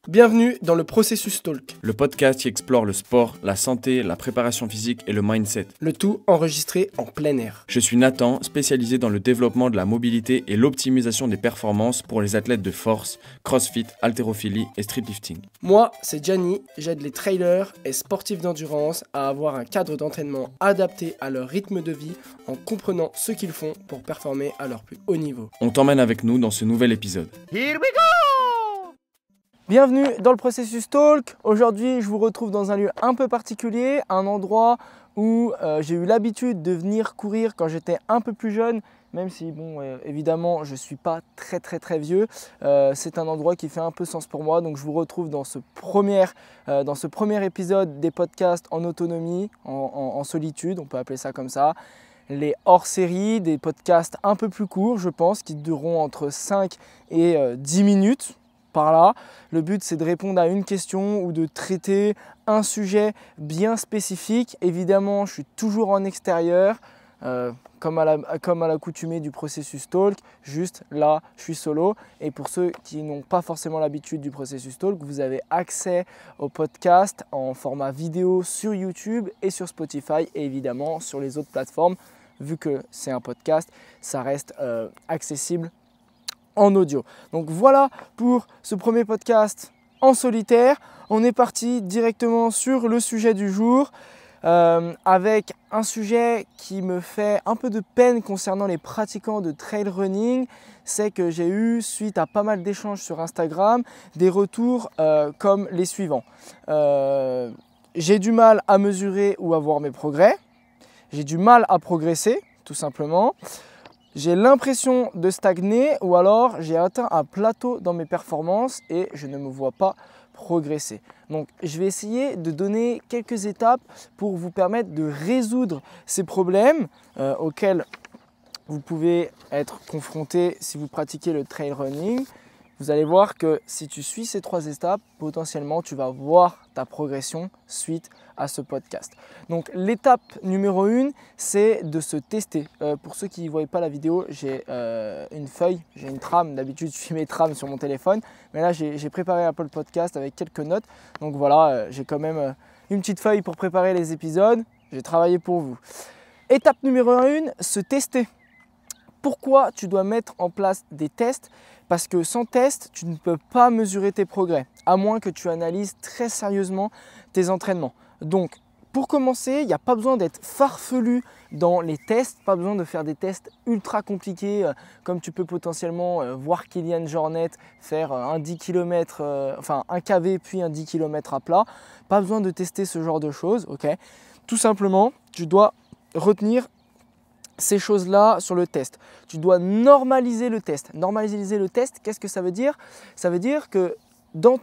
Bienvenue dans le Processus Talk, le podcast qui explore le sport, la santé, la préparation physique et le mindset. le tout enregistré en plein air. Je suis Nathan, spécialisé dans le développement de la mobilité et l'optimisation des performances pour les athlètes de force, crossfit, haltérophilie et streetlifting. Moi, c'est Gianni, j'aide les trailers et sportifs d'endurance à avoir un cadre d'entraînement adapté à leur rythme de vie en comprenant ce qu'ils font pour performer à leur plus haut niveau. On t'emmène avec nous dans ce nouvel épisode. Bienvenue dans le Processus Talk. Aujourd'hui, je vous retrouve dans un lieu un peu particulier, un endroit où j'ai eu l'habitude de venir courir quand j'étais un peu plus jeune, même si, évidemment, je ne suis pas très vieux. C'est un endroit qui fait un peu sens pour moi, donc je vous retrouve dans ce premier épisode des podcasts en autonomie, en solitude, on peut appeler ça comme ça. Les hors-séries, des podcasts un peu plus courts, je pense, qui dureront entre 5 et 10 minutes. Par là, le but c'est de répondre à une question ou de traiter un sujet bien spécifique. Évidemment, je suis toujours en extérieur, comme à l'accoutumée du Processus Talk. Juste là, je suis solo. Et pour ceux qui n'ont pas forcément l'habitude du Processus Talk, vous avez accès au podcast en format vidéo sur YouTube et sur Spotify et évidemment sur les autres plateformes. Vu que c'est un podcast, ça reste accessible en audio. Donc voilà pour ce premier podcast en solitaire. On est parti directement sur le sujet du jour avec un sujet qui me fait un peu de peine concernant les pratiquants de trail running. C'est que j'ai eu, suite à pas mal d'échanges sur Instagram, des retours comme les suivants. J'ai du mal à mesurer ou à voir mes progrès. J'ai du mal à progresser, tout simplement. J'ai l'impression de stagner ou alors j'ai atteint un plateau dans mes performances et je ne me vois pas progresser. Donc je vais essayer de donner quelques étapes pour vous permettre de résoudre ces problèmes auxquels vous pouvez être confronté si vous pratiquez le trail running. Vous allez voir que si tu suis ces 3 étapes, potentiellement tu vas voir ta progression suite à ce podcast. Donc l'étape numéro 1, c'est de se tester. Pour ceux qui ne voient pas la vidéo, j'ai une feuille, j'ai une trame. D'habitude, je suis mes trames sur mon téléphone. Mais là, j'ai préparé un peu le podcast avec quelques notes. Donc voilà, j'ai quand même une petite feuille pour préparer les épisodes. J'ai travaillé pour vous. Étape numéro 1, se tester. Pourquoi tu dois mettre en place des tests? Parce que sans test, tu ne peux pas mesurer tes progrès, à moins que tu analyses très sérieusement tes entraînements. Donc, pour commencer, il n'y a pas besoin d'être farfelu dans les tests, pas besoin de faire des tests ultra compliqués, comme tu peux potentiellement voir Kilian Jornet faire un 10 km, un KV puis un 10 km à plat. Pas besoin de tester ce genre de choses, ok? Tout simplement, tu dois retenir ces choses-là sur le test. Tu dois normaliser le test. Normaliser le test, qu'est-ce que ça veut dire? Ça veut dire que ton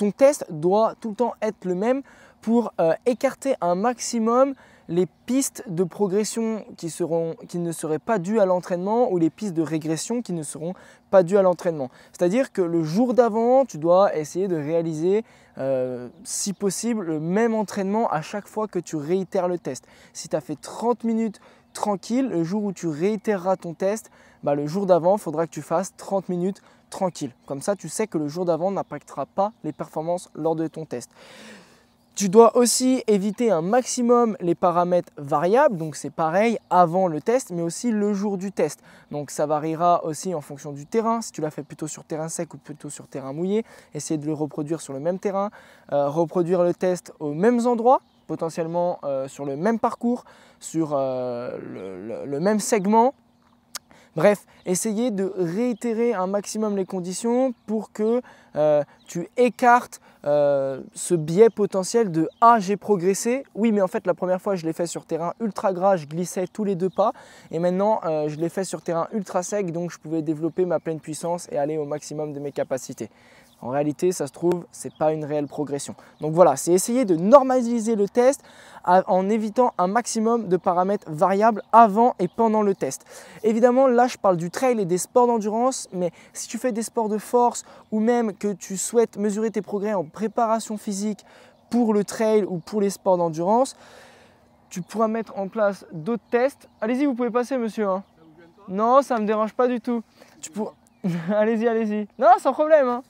test doit tout le temps être le même pour écarter un maximum les pistes de progression qui ne seraient pas dues à l'entraînement ou les pistes de régression qui ne seront pas dues à l'entraînement. C'est-à-dire que le jour d'avant, tu dois essayer de réaliser, si possible, le même entraînement à chaque fois que tu réitères le test. Si tu as fait 30 minutes tranquille, le jour où tu réitéreras ton test, le jour d'avant, il faudra que tu fasses 30 minutes tranquille. Comme ça, tu sais que le jour d'avant n'impactera pas les performances lors de ton test. Tu dois aussi éviter un maximum les paramètres variables, donc c'est pareil avant le test, mais aussi le jour du test. Donc ça variera aussi en fonction du terrain, si tu l'as fait plutôt sur terrain sec ou plutôt sur terrain mouillé, essayer de le reproduire sur le même terrain, reproduire le test aux mêmes endroits, potentiellement sur le même parcours, sur le même segment. Bref, essayez de réitérer un maximum les conditions pour que tu écartes ce biais potentiel de « Ah, j'ai progressé, oui mais en fait la première fois je l'ai fait sur terrain ultra gras, je glissais tous les 2 pas et maintenant je l'ai fait sur terrain ultra sec donc je pouvais développer ma pleine puissance et aller au maximum de mes capacités ». En réalité, ça se trouve, ce n'est pas une réelle progression. Donc voilà, c'est essayer de normaliser le test en évitant un maximum de paramètres variables avant et pendant le test. Évidemment, là, je parle du trail et des sports d'endurance, mais si tu fais des sports de force ou même que tu souhaites mesurer tes progrès en préparation physique pour le trail ou pour les sports d'endurance, tu pourras mettre en place d'autres tests. Allez-y, vous pouvez passer, monsieur. Hein. Ça vous gêne pas ? Non, ça ne me dérange pas du tout. Allez-y, allez-y. Non, sans problème. Hein.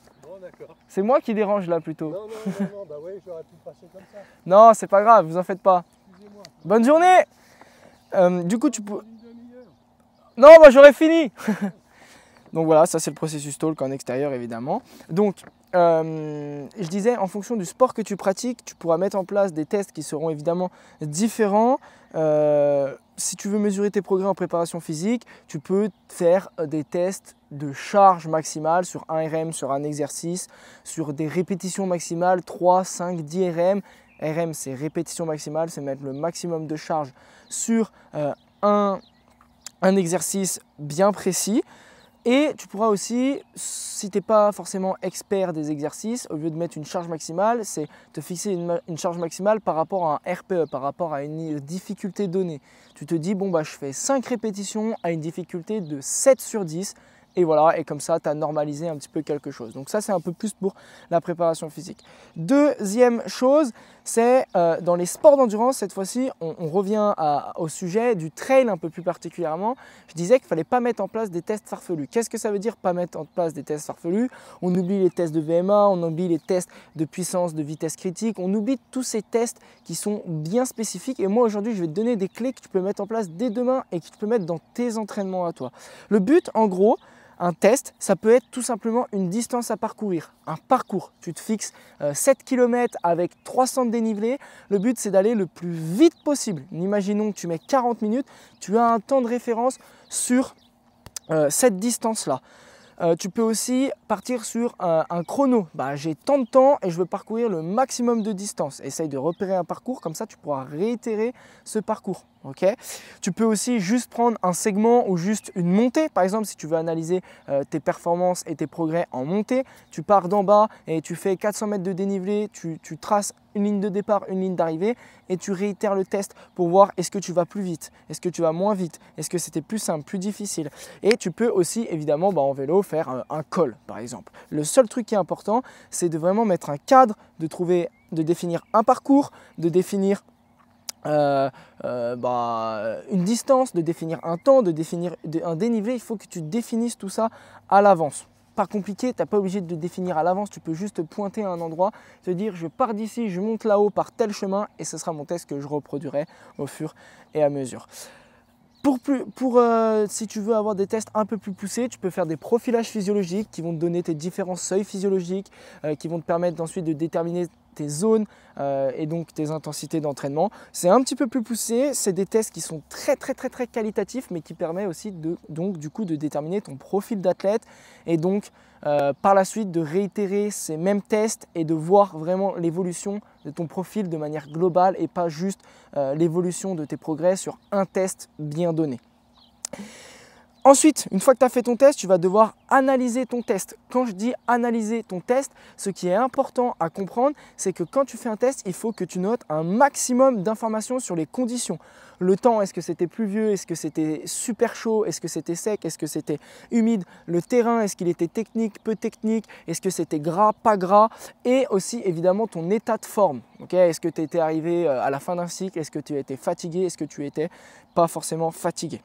d'accord. C'est moi qui dérange là plutôt. Non, bah oui, j'aurais pu passer comme ça. Non, c'est pas grave, vous en faites pas. Excusez-moi. Bonne journée. Du coup, tu peux... Une demi-heure. Non, bah j'aurais fini. Donc voilà, ça c'est le processus talk en extérieur évidemment. Donc, je disais, en fonction du sport que tu pratiques, tu pourras mettre en place des tests qui seront évidemment différents. Si tu veux mesurer tes progrès en préparation physique, tu peux faire des tests de charge maximale sur 1 RM, sur un exercice, sur des répétitions maximales, 3, 5, 10 RM. RM, c'est répétition maximale, c'est mettre le maximum de charge sur un exercice bien précis. Et tu pourras aussi, si tu n'es pas forcément expert des exercices, au lieu de mettre une charge maximale, c'est te fixer une charge maximale par rapport à un RPE, par rapport à une difficulté donnée. Tu te dis, bon, bah, je fais 5 répétitions à une difficulté de 7 sur 10. Et voilà, et comme ça, tu as normalisé un petit peu quelque chose. Donc ça, c'est un peu plus pour la préparation physique. Deuxième chose, c'est dans les sports d'endurance, cette fois-ci, on revient au sujet du trail un peu plus particulièrement. Je disais qu'il ne fallait pas mettre en place des tests farfelus. Qu'est-ce que ça veut dire pas mettre en place des tests farfelus? On oublie les tests de VMA, on oublie les tests de puissance, de vitesse critique, on oublie tous ces tests qui sont bien spécifiques. Et moi, aujourd'hui, je vais te donner des clés que tu peux mettre en place dès demain et que tu peux mettre dans tes entraînements à toi. Le but, en gros, un test, ça peut être tout simplement une distance à parcourir, un parcours. Tu te fixes 7 km avec 300 de dénivelé. Le but, c'est d'aller le plus vite possible. Imaginons que tu mets 40 minutes, tu as un temps de référence sur cette distance-là. Tu peux aussi partir sur un chrono. J'ai tant de temps et je veux parcourir le maximum de distance. Essaye de repérer un parcours, comme ça tu pourras réitérer ce parcours. Okay. Tu peux aussi juste prendre un segment ou juste une montée. Par exemple, si tu veux analyser tes performances et tes progrès en montée, tu pars d'en bas et tu fais 400 mètres de dénivelé, tu traces une ligne de départ, une ligne d'arrivée et tu réitères le test pour voir est-ce que tu vas plus vite, est-ce que tu vas moins vite, est-ce que c'était plus simple, plus difficile. Et tu peux aussi évidemment en vélo faire un col par exemple. Le seul truc qui est important, c'est de vraiment mettre un cadre, de définir un parcours, de définir une distance, de définir un temps, de définir un dénivelé. Il faut que tu définisses tout ça à l'avance. Pas compliqué, tu n'es pas obligé de définir à l'avance, tu peux juste te pointer à un endroit, te dire je pars d'ici, je monte là-haut par tel chemin et ce sera mon test que je reproduirai au fur et à mesure. Si tu veux avoir des tests un peu plus poussés, tu peux faire des profilages physiologiques qui vont te donner tes différents seuils physiologiques, qui vont te permettre ensuite de déterminer tes zones et donc tes intensités d'entraînement. C'est un petit peu plus poussé, c'est des tests qui sont très qualitatifs, mais qui permettent aussi de déterminer ton profil d'athlète et donc par la suite de réitérer ces mêmes tests et de voir vraiment l'évolution de ton profil de manière globale et pas juste l'évolution de tes progrès sur un test bien donné. Ensuite, une fois que tu as fait ton test, tu vas devoir analyser ton test. Quand je dis analyser ton test, ce qui est important à comprendre, c'est que quand tu fais un test, il faut que tu notes un maximum d'informations sur les conditions. Le temps, est-ce que c'était pluvieux, est-ce que c'était super chaud, est-ce que c'était sec, est-ce que c'était humide, le terrain, est-ce qu'il était technique, peu technique, est-ce que c'était gras, pas gras, et aussi évidemment ton état de forme. Okay, est-ce que tu étais arrivé à la fin d'un cycle, est-ce que tu étais fatigué, est-ce que tu étais pas forcément fatigué.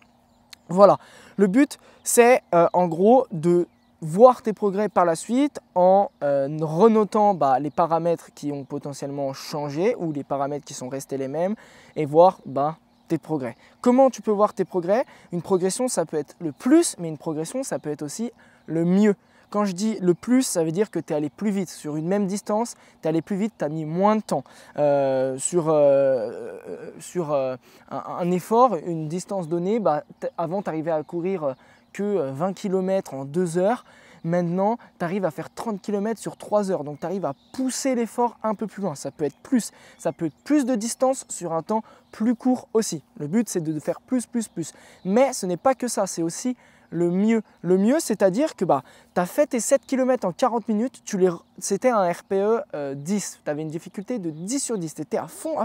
Voilà, le but c'est en gros de voir tes progrès par la suite en renotant les paramètres qui ont potentiellement changé ou les paramètres qui sont restés les mêmes et voir tes progrès. Comment tu peux voir tes progrès? Une progression ça peut être le plus, mais une progression ça peut être aussi le mieux. Quand je dis le plus, ça veut dire que tu es allé plus vite. Sur une même distance, tu es allé plus vite, tu as mis moins de temps. Sur un effort, une distance donnée, avant tu arrivais à courir que 20 km en 2 heures. Maintenant, tu arrives à faire 30 km sur 3 heures. Donc, tu arrives à pousser l'effort un peu plus loin. Ça peut être plus. Ça peut être plus de distance sur un temps plus court aussi. Le but, c'est de faire plus. Mais ce n'est pas que ça. C'est aussi le mieux. Le mieux, c'est-à-dire que tu as fait tes 7 km en 40 minutes. C'était un RPE 10. Tu avais une difficulté de 10 sur 10. Tu étais à fond.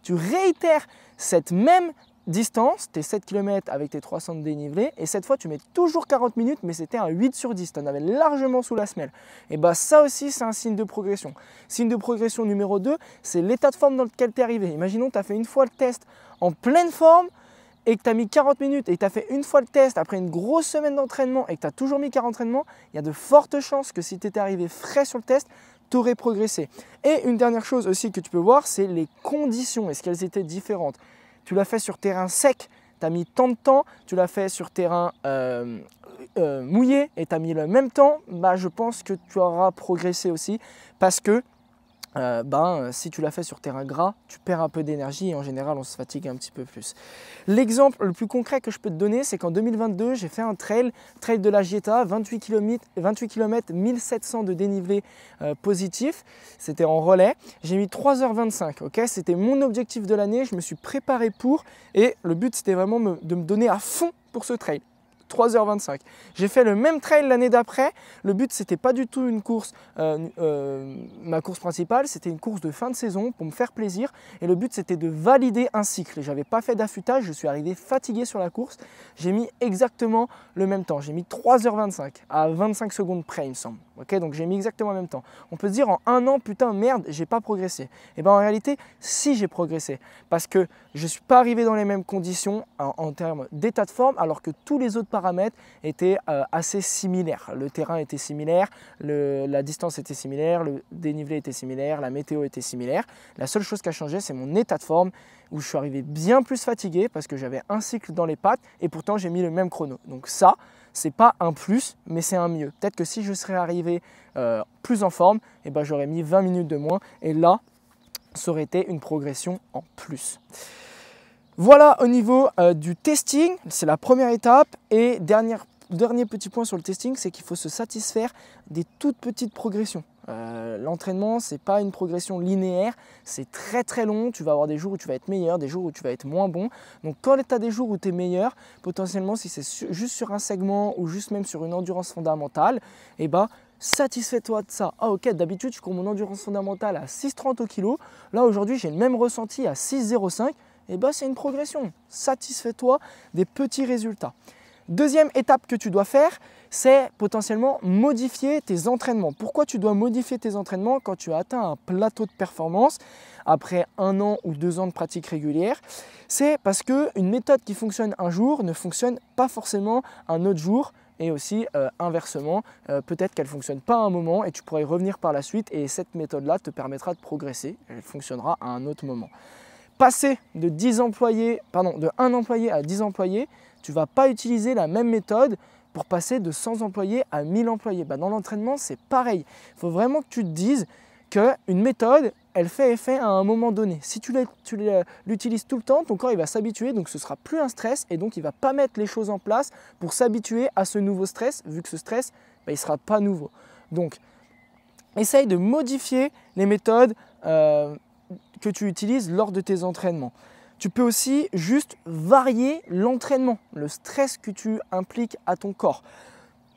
Tu réitères cette même distance, tes 7 km avec tes 300 de dénivelé, et cette fois tu mets toujours 40 minutes, mais c'était un 8 sur 10, tu en avais largement sous la semelle. Et ça aussi c'est un signe de progression. Signe de progression numéro 2, c'est l'état de forme dans lequel tu es arrivé. Imaginons que tu as fait une fois le test en pleine forme, et que tu as mis 40 minutes et que tu as fait une fois le test après une grosse semaine d'entraînement et que tu as toujours mis 40 entraînements, il y a de fortes chances que si tu étais arrivé frais sur le test, tu aurais progressé. Et une dernière chose aussi que tu peux voir, c'est les conditions. Est-ce qu'elles étaient différentes? Tu l'as fait sur terrain sec, tu as mis tant de temps. Tu l'as fait sur terrain mouillé et tu as mis le même temps. Je pense que tu auras progressé aussi parce que si tu l'as fait sur terrain gras, tu perds un peu d'énergie et en général on se fatigue un petit peu plus. L'exemple le plus concret que je peux te donner, c'est qu'en 2022, j'ai fait un trail de la Gieta, 28 km, 1700 de dénivelé positif. C'était en relais. J'ai mis 3h25. Okay, c'était mon objectif de l'année. Je me suis préparé pour et le but c'était vraiment de me donner à fond pour ce trail. 3h25. J'ai fait le même trail l'année d'après. Le but, c'était pas du tout une course, ma course principale, c'était une course de fin de saison pour me faire plaisir. Et le but, c'était de valider un cycle. Je n'avais pas fait d'affûtage, je suis arrivé fatigué sur la course. J'ai mis exactement le même temps. J'ai mis 3h25 à 25 secondes près, il me semble. Okay, donc j'ai mis exactement le même temps. On peut se dire en un an, putain, merde, j'ai pas progressé. Et bien en réalité, si j'ai progressé, parce que je ne suis pas arrivé dans les mêmes conditions en termes d'état de forme, alors que tous les autres paramètres étaient assez similaires. Le terrain était similaire, la distance était similaire, le dénivelé était similaire, la météo était similaire. La seule chose qui a changé, c'est mon état de forme, où je suis arrivé bien plus fatigué parce que j'avais un cycle dans les pattes et pourtant j'ai mis le même chrono. Donc ça, c'est pas un plus, mais c'est un mieux. Peut-être que si je serais arrivé plus en forme, j'aurais mis 20 minutes de moins et là, ça aurait été une progression en plus. Voilà au niveau du testing, c'est la première étape. Et dernier petit point sur le testing, c'est qu'il faut se satisfaire des toutes petites progressions. L'entraînement, ce n'est pas une progression linéaire, c'est très très long. Tu vas avoir des jours où tu vas être meilleur, des jours où tu vas être moins bon. Donc quand tu as des jours où tu es meilleur, potentiellement si c'est juste sur un segment ou juste même sur une endurance fondamentale, satisfais-toi de ça. Ah ok, d'habitude je cours mon endurance fondamentale à 6,30 au kilo. Là aujourd'hui j'ai le même ressenti à 6,05. C'est une progression. Satisfais-toi des petits résultats. Deuxième étape que tu dois faire, c'est potentiellement modifier tes entraînements. Pourquoi tu dois modifier tes entraînements quand tu as atteint un plateau de performance après 1 an ou 2 ans de pratique régulière? C'est parce qu'une méthode qui fonctionne un jour ne fonctionne pas forcément un autre jour. Et aussi inversement, peut-être qu'elle ne fonctionne pas à un moment et tu pourrais y revenir par la suite et cette méthode-là te permettra de progresser. Elle fonctionnera à un autre moment. Passer de 1 employé à 10 employés, tu ne vas pas utiliser la même méthode pour passer de 100 employés à 1000 employés. Dans l'entraînement, c'est pareil. Il faut vraiment que tu te dises qu'une méthode, elle fait effet à un moment donné. Si tu l'utilises tout le temps, ton corps il va s'habituer, donc ce ne sera plus un stress et donc il ne va pas mettre les choses en place pour s'habituer à ce nouveau stress, vu que ce stress, il ne sera pas nouveau. Donc, essaye de modifier les méthodes que tu utilises lors de tes entraînements. Tu peux aussi juste varier l'entraînement, le stress que tu impliques à ton corps.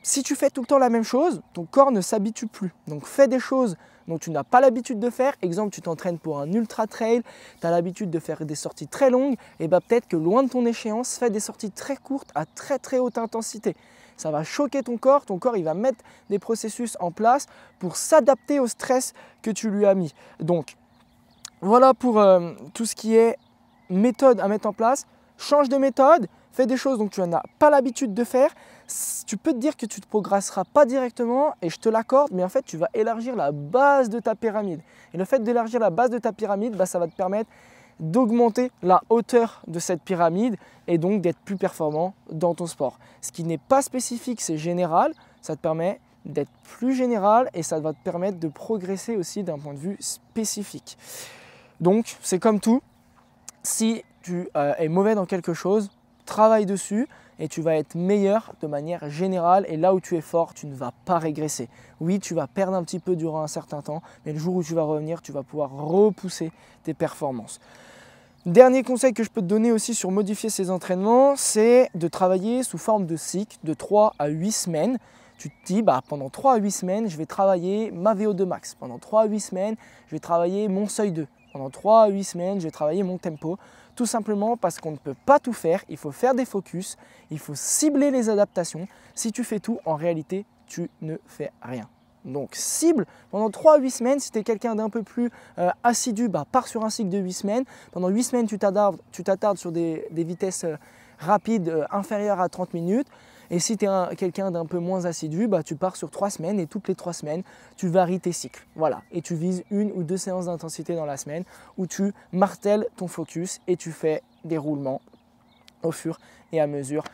Si tu fais tout le temps la même chose, ton corps ne s'habitue plus. Donc fais des choses dont tu n'as pas l'habitude de faire. Exemple, tu t'entraînes pour un ultra trail, tu as l'habitude de faire des sorties très longues, et peut-être que loin de ton échéance, fais des sorties très courtes à très très haute intensité. Ça va choquer ton corps il va mettre des processus en place pour s'adapter au stress que tu lui as mis. Donc voilà pour tout ce qui est méthode à mettre en place. Change de méthode, fais des choses dont tu n'as pas l'habitude de faire. Tu peux te dire que tu ne progresseras pas directement et je te l'accorde, mais en fait tu vas élargir la base de ta pyramide. Et le fait d'élargir la base de ta pyramide, ça va te permettre d'augmenter la hauteur de cette pyramide et donc d'être plus performant dans ton sport. Ce qui n'est pas spécifique, c'est général, ça te permet d'être plus général et ça va te permettre de progresser aussi d'un point de vue spécifique. Donc c'est comme tout, si tu es mauvais dans quelque chose, travaille dessus et tu vas être meilleur de manière générale et là où tu es fort, tu ne vas pas régresser. Oui, tu vas perdre un petit peu durant un certain temps, mais le jour où tu vas revenir, tu vas pouvoir repousser tes performances. Dernier conseil que je peux te donner aussi sur modifier ces entraînements, c'est de travailler sous forme de cycle de 3 à 8 semaines. Tu te dis, pendant 3 à 8 semaines, je vais travailler ma VO2 max. Pendant 3 à 8 semaines, je vais travailler mon seuil 2. Pendant 3 à 8 semaines, je vais travailler mon tempo. Tout simplement parce qu'on ne peut pas tout faire. Il faut faire des focus, il faut cibler les adaptations. Si tu fais tout, en réalité, tu ne fais rien. Donc cible pendant 3 à 8 semaines. Si tu es quelqu'un d'un peu plus assidu, pars sur un cycle de 8 semaines. Pendant 8 semaines, tu t'attardes sur des vitesses rapides inférieures à 30 minutes. Et si tu es quelqu'un d'un peu moins assidu, tu pars sur 3 semaines et toutes les 3 semaines, tu varies tes cycles. Voilà. Et tu vises 1 ou 2 séances d'intensité dans la semaine où tu martèles ton focus et tu fais des roulements au fur et à mesure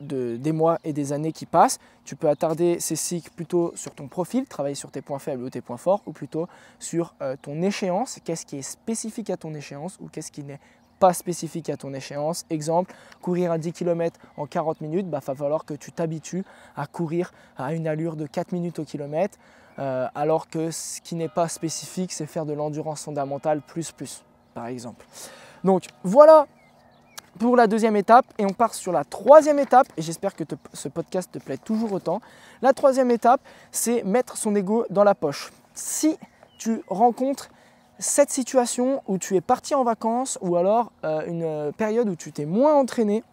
des mois et des années qui passent. Tu peux attarder ces cycles plutôt sur ton profil, travailler sur tes points faibles ou tes points forts, ou plutôt sur ton échéance, qu'est-ce qui est spécifique à ton échéance ou qu'est-ce qui n'est pas spécifique à ton échéance. Exemple, courir à 10 km en 40 minutes, va falloir que tu t'habitues à courir à une allure de 4 minutes au kilomètre, alors que ce qui n'est pas spécifique, c'est faire de l'endurance fondamentale plus, par exemple. Donc voilà pour la deuxième étape et on part sur la troisième étape et j'espère que ce podcast te plaît toujours autant. La troisième étape, c'est mettre son ego dans la poche. Si tu rencontres cette situation où tu es parti en vacances ou alors une période où tu t'es moins entraîné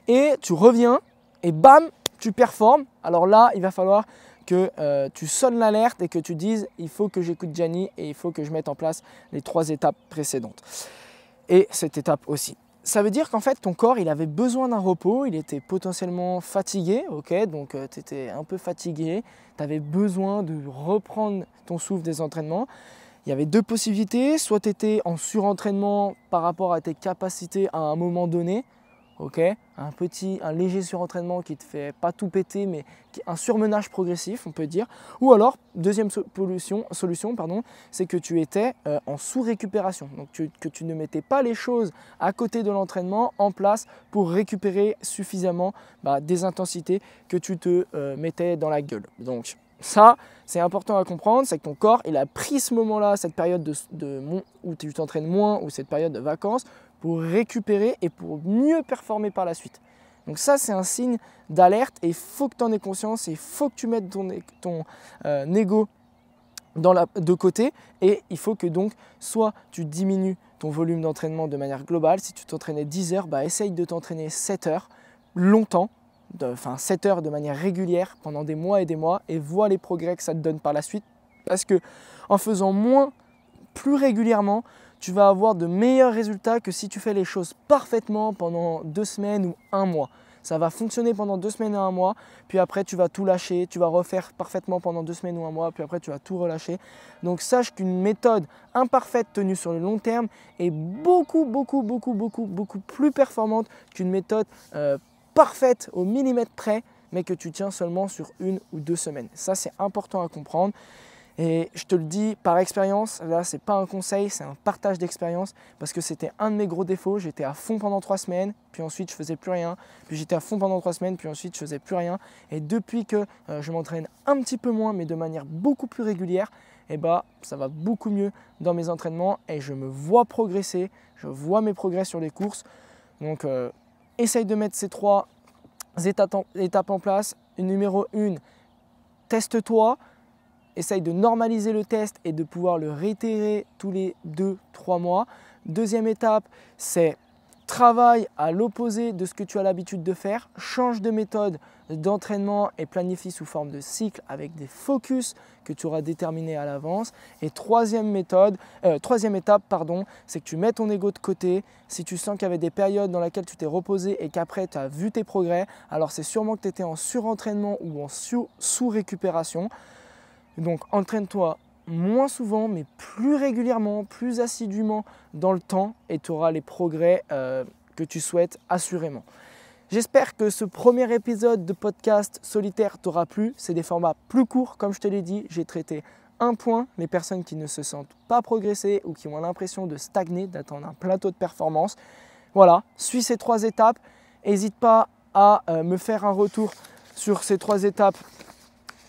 et tu reviens et bam, tu performes, alors là, il va falloir que tu sonnes l'alerte et que tu dises « il faut que j'écoute Gianni et il faut que je mette en place les 3 étapes précédentes » et cette étape aussi. Ça veut dire qu'en fait, ton corps, il avait besoin d'un repos, il était potentiellement fatigué, ok, donc tu étais un peu fatigué, tu avais besoin de reprendre ton souffle des entraînements. Il y avait 2 possibilités, soit tu étais en surentraînement par rapport à tes capacités à un moment donné, ok, un léger surentraînement qui ne te fait pas tout péter, mais un surmenage progressif, on peut dire. Ou alors, deuxième solution, c'est que tu étais en sous-récupération, donc que tu ne mettais pas les choses à côté de l'entraînement en place pour récupérer suffisamment des intensités que tu te mettais dans la gueule. Donc ça, c'est important à comprendre, c'est que ton corps, il a pris ce moment-là, cette période où tu t'entraînes moins ou cette période de vacances pour récupérer et pour mieux performer par la suite. Donc ça, c'est un signe d'alerte et il faut que tu en aies conscience et il faut que tu mettes ton ego de côté et il faut que donc soit tu diminues ton volume d'entraînement de manière globale. Si tu t'entraînais 10 heures, essaye de t'entraîner 7 heures longtemps, 7 heures de manière régulière pendant des mois et vois les progrès que ça te donne par la suite parce que en faisant moins plus régulièrement, tu vas avoir de meilleurs résultats que si tu fais les choses parfaitement pendant 2 semaines ou 1 mois. Ça va fonctionner pendant 2 semaines et 1 mois, puis après tu vas tout lâcher, tu vas refaire parfaitement pendant 2 semaines ou 1 mois, puis après tu vas tout relâcher. Donc sache qu'une méthode imparfaite tenue sur le long terme est beaucoup plus performante qu'une méthode parfaite au millimètre près, mais que tu tiens seulement sur 1 ou 2 semaines. Ça, c'est important à comprendre. Et je te le dis par expérience, là c'est pas un conseil, c'est un partage d'expérience parce que c'était un de mes gros défauts. J'étais à fond pendant 3 semaines, puis ensuite je faisais plus rien. Puis j'étais à fond pendant 3 semaines, puis ensuite je faisais plus rien. Et depuis que je m'entraîne un petit peu moins, mais de manière beaucoup plus régulière, ça va beaucoup mieux dans mes entraînements et je me vois progresser, je vois mes progrès sur les courses. Donc essaye de mettre ces 3 étapes en place. Numéro 1, teste-toi. Essaye de normaliser le test et de pouvoir le réitérer tous les 2-3 mois. Deuxième étape, c'est travaille à l'opposé de ce que tu as l'habitude de faire. Change de méthode d'entraînement et planifie sous forme de cycle avec des focus que tu auras déterminés à l'avance. Et troisième étape, c'est que tu mets ton ego de côté. Si tu sens qu'il y avait des périodes dans lesquelles tu t'es reposé et qu'après tu as vu tes progrès, alors c'est sûrement que tu étais en surentraînement ou en sous-récupération. Donc entraîne-toi moins souvent mais plus régulièrement, plus assidûment dans le temps et tu auras les progrès que tu souhaites assurément. J'espère que ce premier épisode de podcast solitaire t'aura plu. C'est des formats plus courts comme je te l'ai dit. J'ai traité un point, les personnes qui ne se sentent pas progresser ou qui ont l'impression de stagner, d'attendre un plateau de performance. Voilà, suis ces 3 étapes. N'hésite pas à me faire un retour sur ces 3 étapes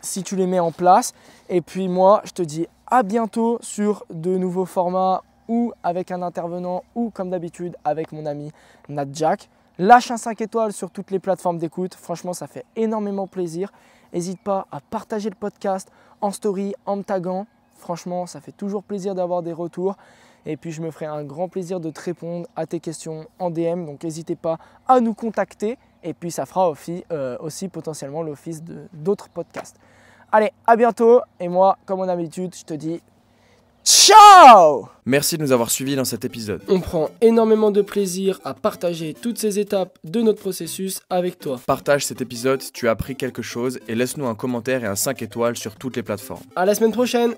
si tu les mets en place. Et puis moi, je te dis à bientôt sur de nouveaux formats ou avec un intervenant ou comme d'habitude avec mon ami Nadjak. Lâche un 5 étoiles sur toutes les plateformes d'écoute. Franchement, ça fait énormément plaisir. N'hésite pas à partager le podcast en story, en me taguant. Franchement, ça fait toujours plaisir d'avoir des retours. Et puis, je me ferai un grand plaisir de te répondre à tes questions en DM. Donc, n'hésitez pas à nous contacter. Et puis, ça fera aussi potentiellement l'office d'autres podcasts. Allez, à bientôt. Et moi, comme mon habitude, je te dis ciao! Merci de nous avoir suivis dans cet épisode. On prend énormément de plaisir à partager toutes ces étapes de notre processus avec toi. Partage cet épisode si tu as appris quelque chose et laisse-nous un commentaire et un 5 étoiles sur toutes les plateformes. À la semaine prochaine!